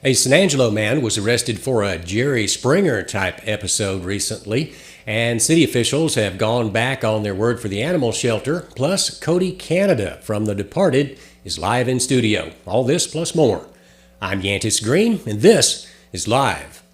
A San Angelo man was arrested for a Jerry Springer type episode recently, and city officials have gone back on their word for the animal shelter. Plus, Cody Canada from The Departed is live in studio. All this plus more. I'm Yantis Green, and this is Live.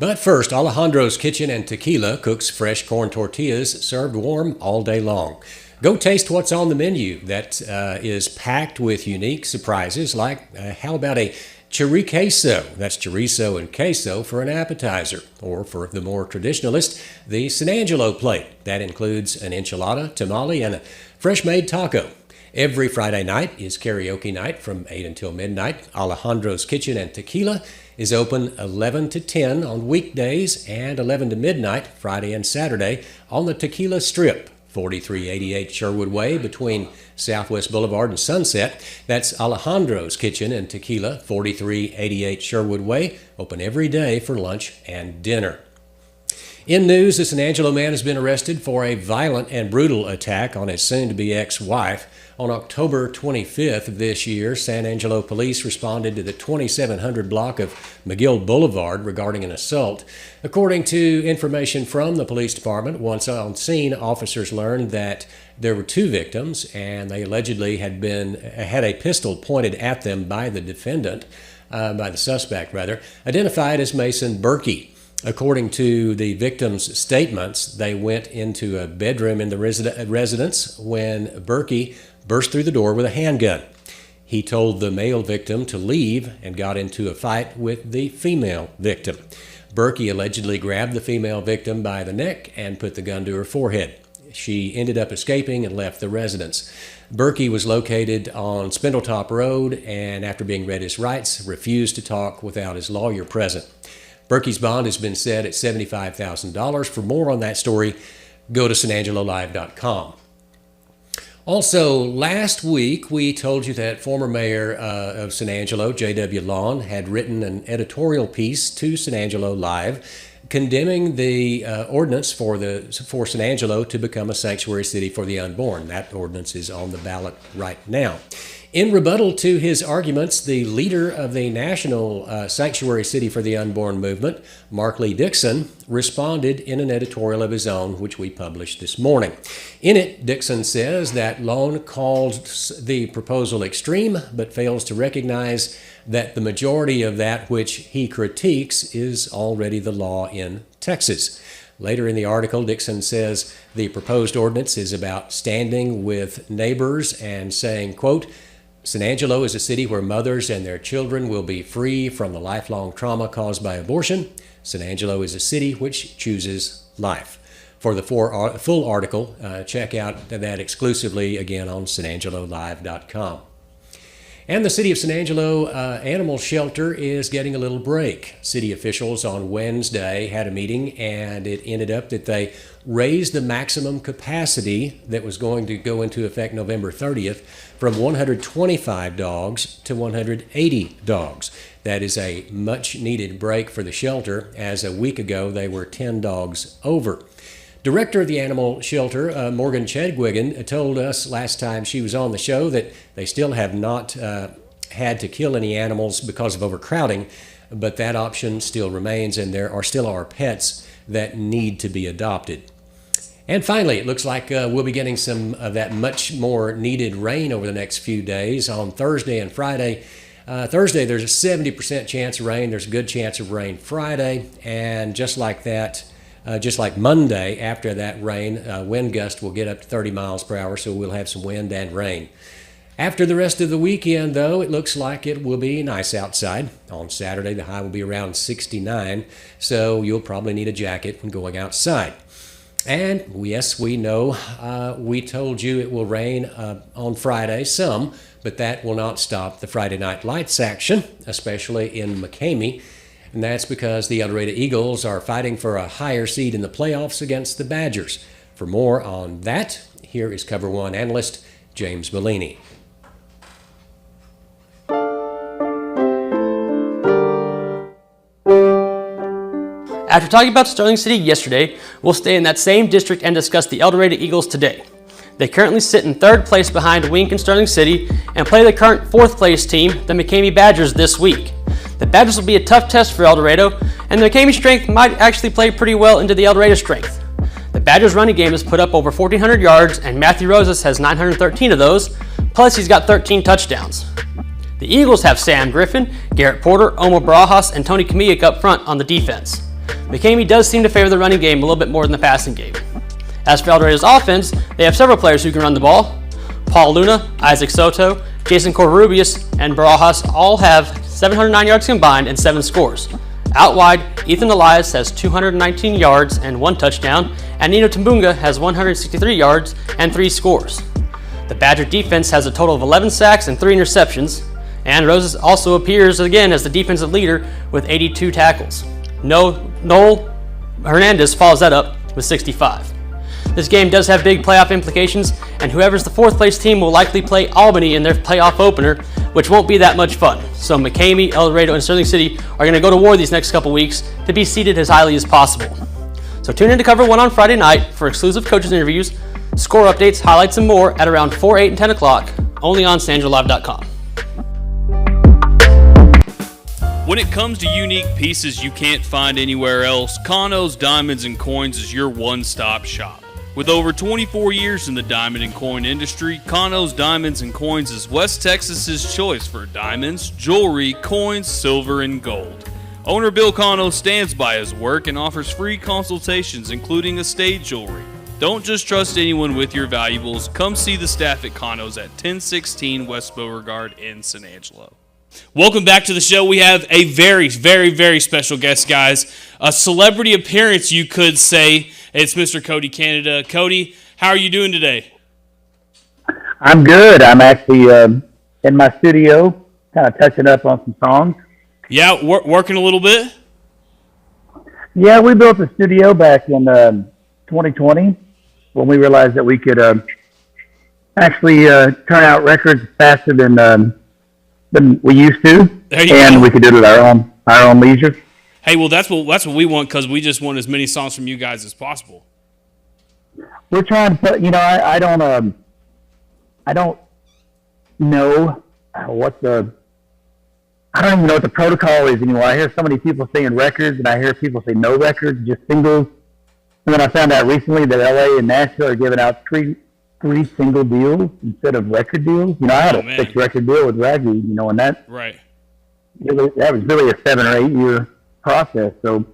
But first, Alejandro's Kitchen and Tequila cooks fresh corn tortillas served warm all day long. Go taste what's on the menu that is packed with unique surprises like, how about a chorizo? That's chorizo and queso for an appetizer. Or for the more traditionalist, the San Angelo plate. That includes an enchilada, tamale, and a fresh-made taco. Every Friday night is karaoke night from 8 until midnight. Alejandro's Kitchen and Tequila is open 11 to 10 on weekdays and 11 to midnight Friday and Saturday on the Tequila Strip, 4388 Sherwood Way between Southwest Boulevard and Sunset. That's Alejandro's Kitchen and Tequila, 4388 Sherwood Way, open every day for lunch and dinner. In news, the San Angelo man has been arrested for a violent and brutal attack on his soon-to-be ex-wife. On October 25th of this year, San Angelo police responded to the 2700 block of McGill Boulevard regarding an assault. According to information from the police department, once on scene, officers learned that there were two victims, and they allegedly had a pistol pointed at them by the suspect, identified as Mason Berkey. According to the victims' statements, they went into a bedroom in the residence when Berkey burst through the door with a handgun. He told the male victim to leave and got into a fight with the female victim. Berkey allegedly grabbed the female victim by the neck and put the gun to her forehead. She ended up escaping and left the residence. Berkey was located on Spindletop Road and, after being read his rights, refused to talk without his lawyer present. Berkey's bond has been set at $75,000. For more on that story, go to sanangelolive.com. Also, last week we told you that former mayor of San Angelo, J.W. Lawn, had written an editorial piece to San Angelo Live condemning the ordinance for San Angelo to become a sanctuary city for the unborn. That ordinance is on the ballot right now. In rebuttal to his arguments, the leader of the National Sanctuary City for the Unborn movement, Mark Lee Dixon, responded in an editorial of his own, which we published this morning. In it, Dixon says that Lone calls the proposal extreme, but fails to recognize that the majority of that which he critiques is already the law in Texas. Later in the article, Dixon says the proposed ordinance is about standing with neighbors and saying, quote, San Angelo is a city where mothers and their children will be free from the lifelong trauma caused by abortion. San Angelo is a city which chooses life. For the full article, check out that exclusively again on sanangelolive.com. And the City of San Angelo Animal Shelter is getting a little break. City officials on Wednesday had a meeting, and it ended up that they raised the maximum capacity that was going to go into effect November 30th from 125 dogs to 180 dogs. That is a much-needed break for the shelter, as a week ago they were 10 dogs over. Director of the animal shelter, Morgan Chedwigan, told us last time she was on the show that they still have not had to kill any animals because of overcrowding, but that option still remains, and there are pets that need to be adopted. And finally, it looks like we'll be getting some of that much more needed rain over the next few days on Thursday and Friday. Thursday, there's a 70% chance of rain. There's a good chance of rain Friday, and just like that, just like Monday, after that rain, wind gust will get up to 30 miles per hour, so we'll have some wind and rain. After the rest of the weekend, though, it looks like it will be nice outside. On Saturday, the high will be around 69, so you'll probably need a jacket when going outside. And yes, we know, we told you it will rain on Friday, some, but that will not stop the Friday Night Lights action, especially in McCamey. And that's because the El Dorado Eagles are fighting for a higher seed in the playoffs against the Badgers. For more on that, here is Cover One analyst James Bellini. After talking about Sterling City yesterday, we'll stay in that same district and discuss the El Dorado Eagles today. They currently sit in 3rd place behind Wink and Sterling City and play the current 4th place team, the McCamey Badgers, this week. The Badgers will be a tough test for El Dorado, and the McCamey strength might actually play pretty well into the El Dorado strength. The Badgers running game has put up over 1,400 yards, and Matthew Rosas has 913 of those, plus he's got 13 touchdowns. The Eagles have Sam Griffin, Garrett Porter, Omar Barajas, and Tony Kamiak up front on the defense. McCamey does seem to favor the running game a little bit more than the passing game. As for El Dorado's offense, they have several players who can run the ball. Paul Luna, Isaac Soto, Jason Corrubius, and Barajas all have 709 yards combined and 7 scores. Out wide, Ethan Elias has 219 yards and 1 touchdown, and Nino Tambunga has 163 yards and 3 scores. The Badger defense has a total of 11 sacks and 3 interceptions, and Roses also appears again as the defensive leader with 82 tackles. Noel Hernandez follows that up with 65. This game does have big playoff implications, and whoever's the 4th place team will likely play Albany in their playoff opener, which won't be that much fun. So McCamey, El Dorado, and Sterling City are going to go to war these next couple weeks to be seeded as highly as possible. So tune in to Cover 1 on Friday night for exclusive coaches interviews, score updates, highlights, and more at around 4, 8, and 10 o'clock, only on SanJoLive.com. When it comes to unique pieces you can't find anywhere else, Kano's Diamonds and Coins is your one-stop shop. With over 24 years in the diamond and coin industry, Kano's Diamonds and Coins is West Texas's choice for diamonds, jewelry, coins, silver, and gold. Owner Bill Kano stands by his work and offers free consultations, including estate jewelry. Don't just trust anyone with your valuables. Come see the staff at Kano's at 1016 West Beauregard in San Angelo. Welcome back to the show. We have a very, very, very special guest, guys. A celebrity appearance, you could say. It's Mr. Cody Canada. Cody, how are you doing today? I'm good. I'm actually in my studio, kind of touching up on some songs. Yeah, working a little bit? Yeah, we built a studio back in 2020 when we realized that we could actually turn out records faster than we used to, and we could do it at our own leisure. Hey, well, that's what we want, because we just want as many songs from you guys as possible. We're trying to put, I don't know I don't even know what the protocol is anymore. I hear so many people saying records, and I hear people say no records, just singles. And then I found out recently that LA and Nashville are giving out three single deals instead of record deals. I had a 6-record deal with Raggy, and that was really a 7 or 8 year process. So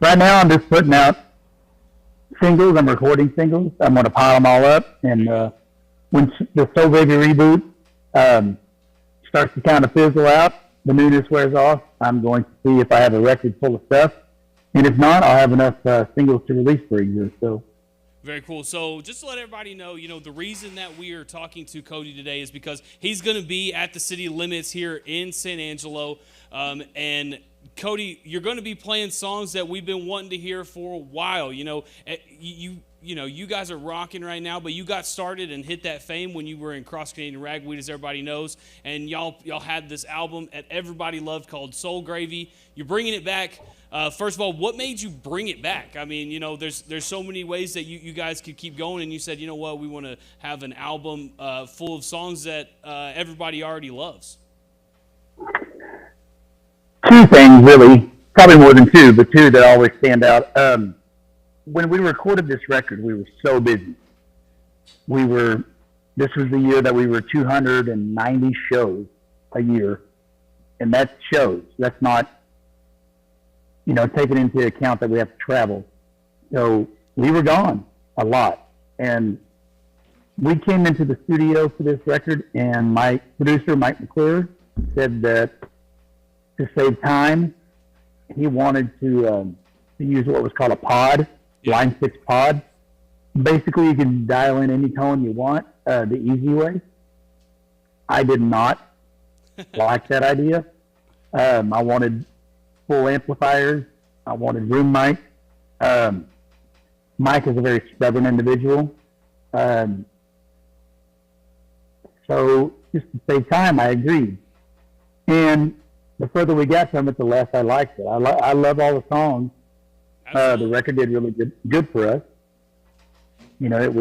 right now I'm just putting out singles. I'm recording singles. I'm going to pile them all up, and when the Soul Baby reboot starts to kind of fizzle out, the newness wears off, I'm going to see if I have a record full of stuff, and if not, I'll have enough singles to release for a year. So. Very cool. So just to let everybody know, the reason that we are talking to Cody today is because he's going to be at the city limits here in San Angelo. And Cody, you're going to be playing songs that we've been wanting to hear for a while. You guys are rocking right now, but you got started and hit that fame when you were in Cross Canadian Ragweed, as everybody knows. And y'all had this album that everybody loved called Soul Gravy. You're bringing it back. First of all, what made you bring it back? I mean, there's so many ways that you guys could keep going, and you said, we want to have an album full of songs that everybody already loves. 2 things, really. Probably more than 2, but 2 that always stand out. When we recorded this record, we were so busy. This was the year that we were 290 shows a year, and that's shows. That's not taking into account that we have to travel. So we were gone a lot. And we came into the studio for this record, and my producer, Mike McClure, said that to save time, he wanted to use what was called a pod, Line 6 pod. Basically, you can dial in any tone you want the easy way. I did not like that idea. I wanted full amplifiers. I wanted room mics. Mike is a very stubborn individual. So just to save time, I agreed. And the further we got from it, the less I liked it. I love all the songs. The record did really good for us. You know, it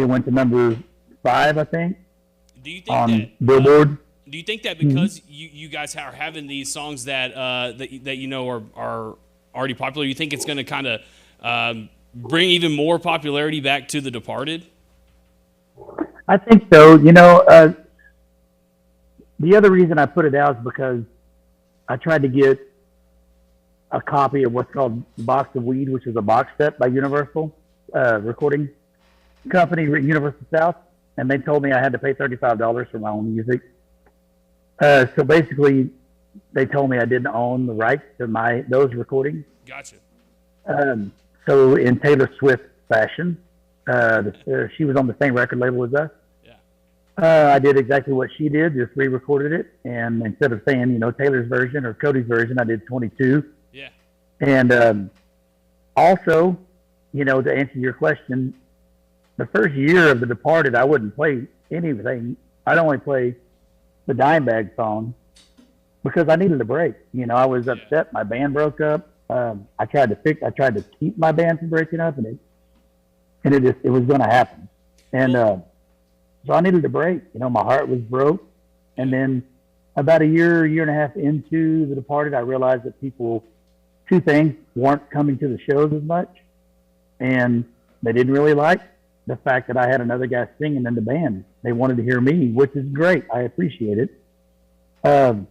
went to number 5, I think, Do you think on Billboard. Do you think that because you guys are having these songs that that you know are already popular, you think it's going to kind of bring even more popularity back to The Departed? I think so. You know, the other reason I put it out is because I tried to get a copy of what's called Box of Weed, which is a box set by Universal Recording Company, Universal South, and they told me I had to pay $35 for my own music. So basically, they told me I didn't own the rights to those recordings. Gotcha. So in Taylor Swift fashion, she was on the same record label as us. I did exactly what she did, just re-recorded it, and instead of saying, you know, Taylor's version or Cody's version, I did 22. Yeah. And also, you know, to answer your question, the first year of The Departed, I wouldn't play anything. I'd only play the Dime Bag song because I needed a break. You know, I was upset. My band broke up. I tried to keep my band from breaking up, and it was going to happen. And so I needed a break. You know, my heart was broke. And then about a year and a half into The Departed, I realized that two things, weren't coming to the shows as much, and they didn't really like the fact that I had another guy singing in the band. They wanted to hear me, which is great. I appreciate it. So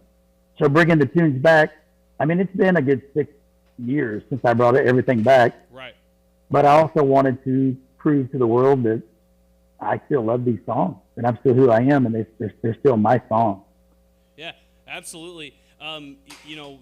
bringing the tunes back, I mean, it's been a good 6 years since I brought everything back. Right. But I also wanted to prove to the world that I still love these songs, and I'm still who I am, and they're still my songs. Yeah, absolutely. You know,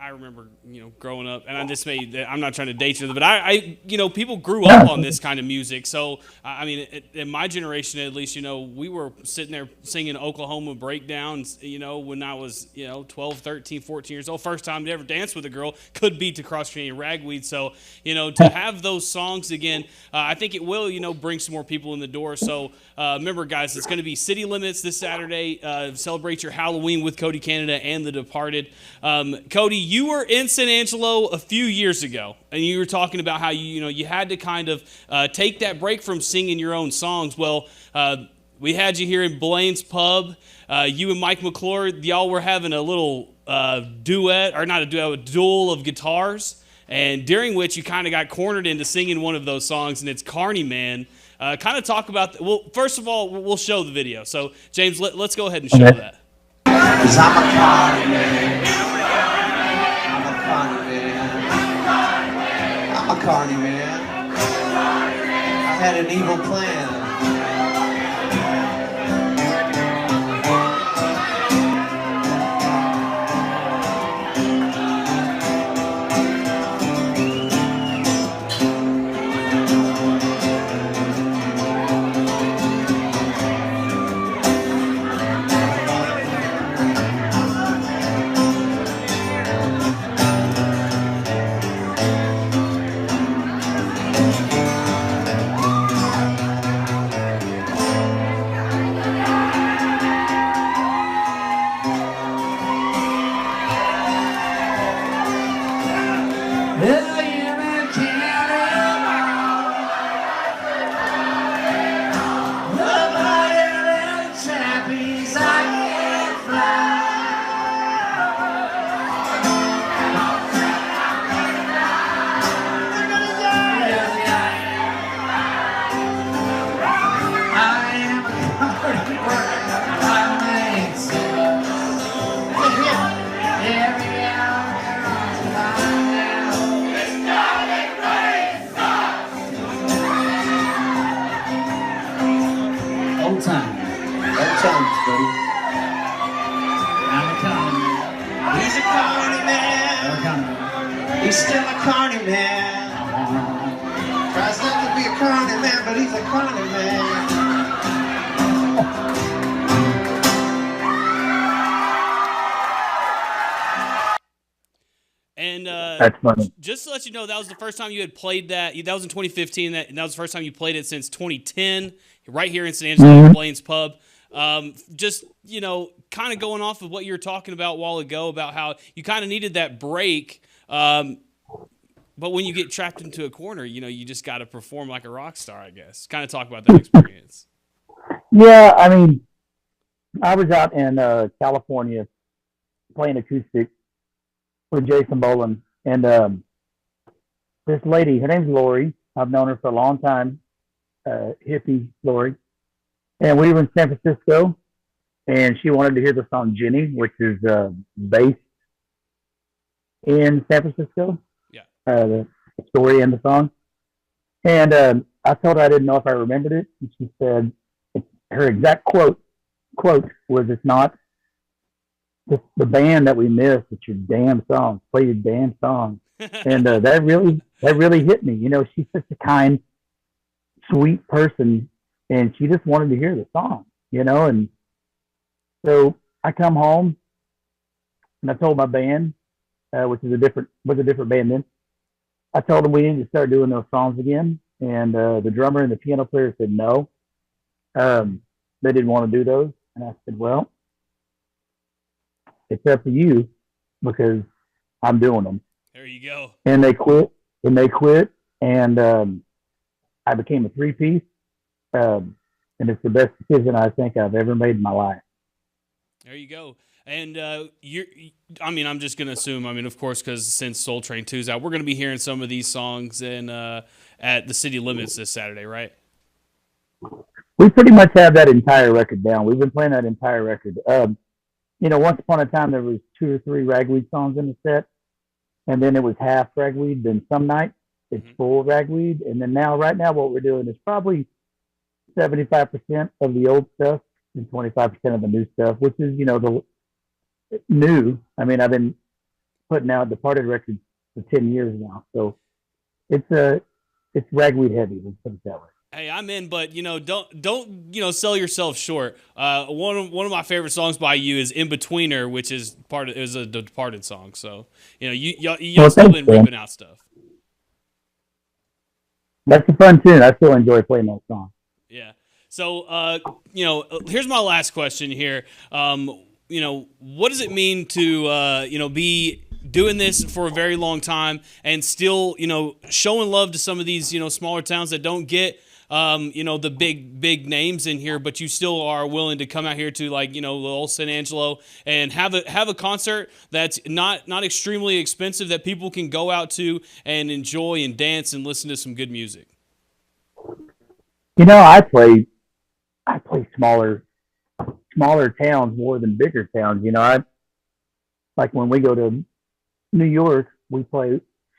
I remember, you know, growing up, and I'm not trying to date you, but I you know, people grew up on this kind of music. So, I mean, in my generation, at least, you know, we were sitting there singing Oklahoma breakdowns, you know, when I was, you know, 12, 13, 14 years old. First time to ever dance with a girl could be to Cross Country Ragweed. So, you know, to have those songs again, I think it will, you know, bring some more people in the door. So, remember, guys, it's going to be City Limits this Saturday. Celebrate your Halloween with Cody Canada and The Departed. Cody, you were in San Angelo a few years ago, and you were talking about how you had to kind of take that break from singing your own songs. Well, we had you here in Blaine's Pub. You and Mike McClure, y'all were having a little duet, or not a duet, a duel of guitars, and during which you kind of got cornered into singing one of those songs, and it's Carney Man. Kind of talk about, well, first of all, we'll show the video. So, James, let's go ahead and show that. 'Cause I'm a Carney man. I'm a Carney man. I'm a Carney man. I had an evil plan. He's still a Carney man. Tries not to be a Carney man, but he's a Carney man. And That's funny. Just to let you know, that was the first time you had played that. That was in 2015. That was the first time you played it since 2010, right here in San Angelo, Blaine's Pub. Just, kind of going off of what you were talking about a while ago about how you kind of needed that break. But when you get trapped into a corner, you just got to perform like a rock star, I guess. Kind of talk about that experience. Yeah, I mean, I was out in California playing acoustic with Jason Boland, and this lady, her name's Lori. I've known her for a long time, hippie Lori. And we were in San Francisco, and she wanted to hear the song Jenny, which is based in San Francisco. Yeah. The story and the song. And I told her I didn't know if I remembered it. And she said, her exact quote was, "It's not the band that we miss, it's your damn song. Play your damn song." And that really hit me. She's such a kind, sweet person, and she just wanted to hear the song, and so I come home and I told my band, which was a different band then. I told them we needed to start doing those songs again, and the drummer and the piano player said no. They didn't want to do those, and I said, "Well, it's up to you because I'm doing them." There you go. And they quit, and I became a 3-piece, and it's the best decision I think I've ever made in my life. There you go. And I'm just going to assume, of course, because since Soul Train 2's out, we're going to be hearing some of these songs at the City Limits this Saturday, right? We pretty much have that entire record down. We've been playing that entire record. Once upon a time, there was 2 or 3 ragweed songs in the set, and then it was half ragweed. Then some nights it's full ragweed, and then right now, what we're doing is probably 75% of the old stuff and 25% of the new stuff, which is the new. I've been putting out Departed records for 10 years now, so it's ragweed heavy. Let's put it that way. Hey, I'm in, but don't sell yourself short. One of my favorite songs by you is "In Betweener," which is a Departed song. So you still been ripping out stuff. That's a fun tune. I still enjoy playing that song. Yeah. So here's my last question here. What does it mean to be doing this for a very long time and still showing love to some of these smaller towns that don't get the big names in here, but you still are willing to come out here to little San Angelo and have a concert that's not extremely expensive, that people can go out to and enjoy and dance and listen to some good music. I play smaller towns more than bigger towns. Like when we go to New York,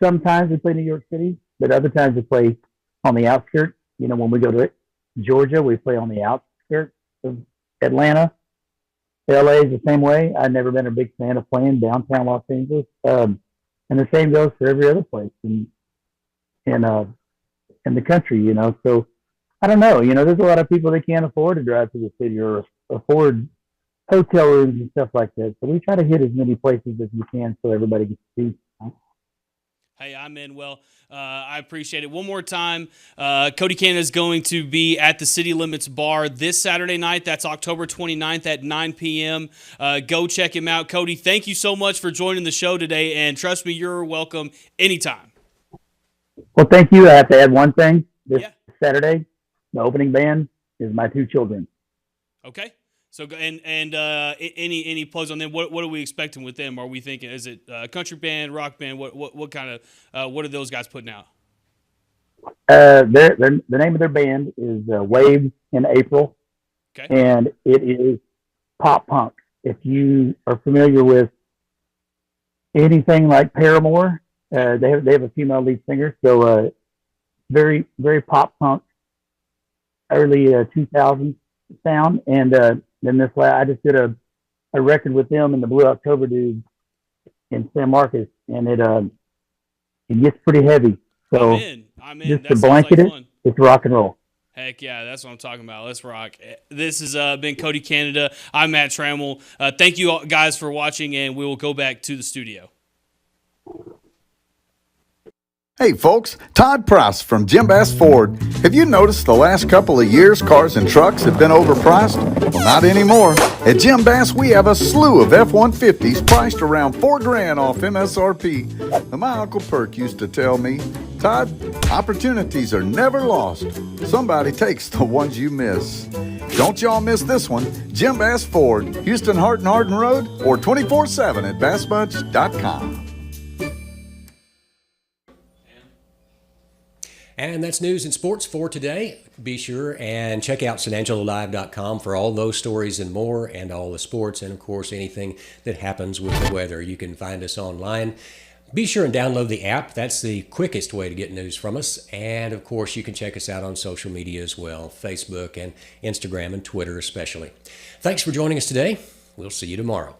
sometimes we play New York City, but other times we play on the outskirts. When we go to Georgia, we play on the outskirts of Atlanta. LA is the same way. I've never been a big fan of playing downtown Los Angeles. And the same goes for every other place in the country, So I don't know. There's a lot of people that can't afford to drive to the city or afford hotel rooms and stuff like that. So we try to hit as many places as we can so everybody gets to see. Hey, I'm in. Well, I appreciate it. One more time, Cody Canada is going to be at the City Limits Bar this Saturday night. That's October 29th at 9 p.m. Go check him out. Cody, thank you so much for joining the show today, and trust me, you're welcome anytime. Well, thank you. I have to add one thing. This Saturday, the opening band is my 2 children. Okay. So and any plugs on them? What are we expecting with them? Are we thinking, is it a country band, rock band? What kind of what are those guys putting out? The name of their band is Waves in April, and it is pop punk. If you are familiar with anything like Paramore, they have a female lead singer, so very very pop punk, early 2000s sound, and then I just did a record with them and the Blue October dudes in San Marcos, and it gets pretty heavy. So I'm in. Just to blanket it, it's rock and roll. Heck yeah, that's what I'm talking about. Let's rock. This has been Cody Canada. I'm Matt Trammell. Thank you all guys for watching, and we will go back to the studio. Hey folks, Todd Price from Jim Bass Ford. Have you noticed the last couple of years cars and trucks have been overpriced? Well, not anymore. At Jim Bass, we have a slew of F-150s priced around $4,000 off MSRP. Now, my Uncle Perk used to tell me, Todd, opportunities are never lost. Somebody takes the ones you miss. Don't y'all miss this one. Jim Bass Ford, Houston, Hart and Hardin Road, or 24/7 at bassbunch.com. And that's news and sports for today. Be sure and check out SanAngeloLive.com for all those stories and more, and all the sports, and of course anything that happens with the weather. You can find us online. Be sure and download the app. That's the quickest way to get news from us. And of course you can check us out on social media as well, Facebook and Instagram and Twitter especially. Thanks for joining us today. We'll see you tomorrow.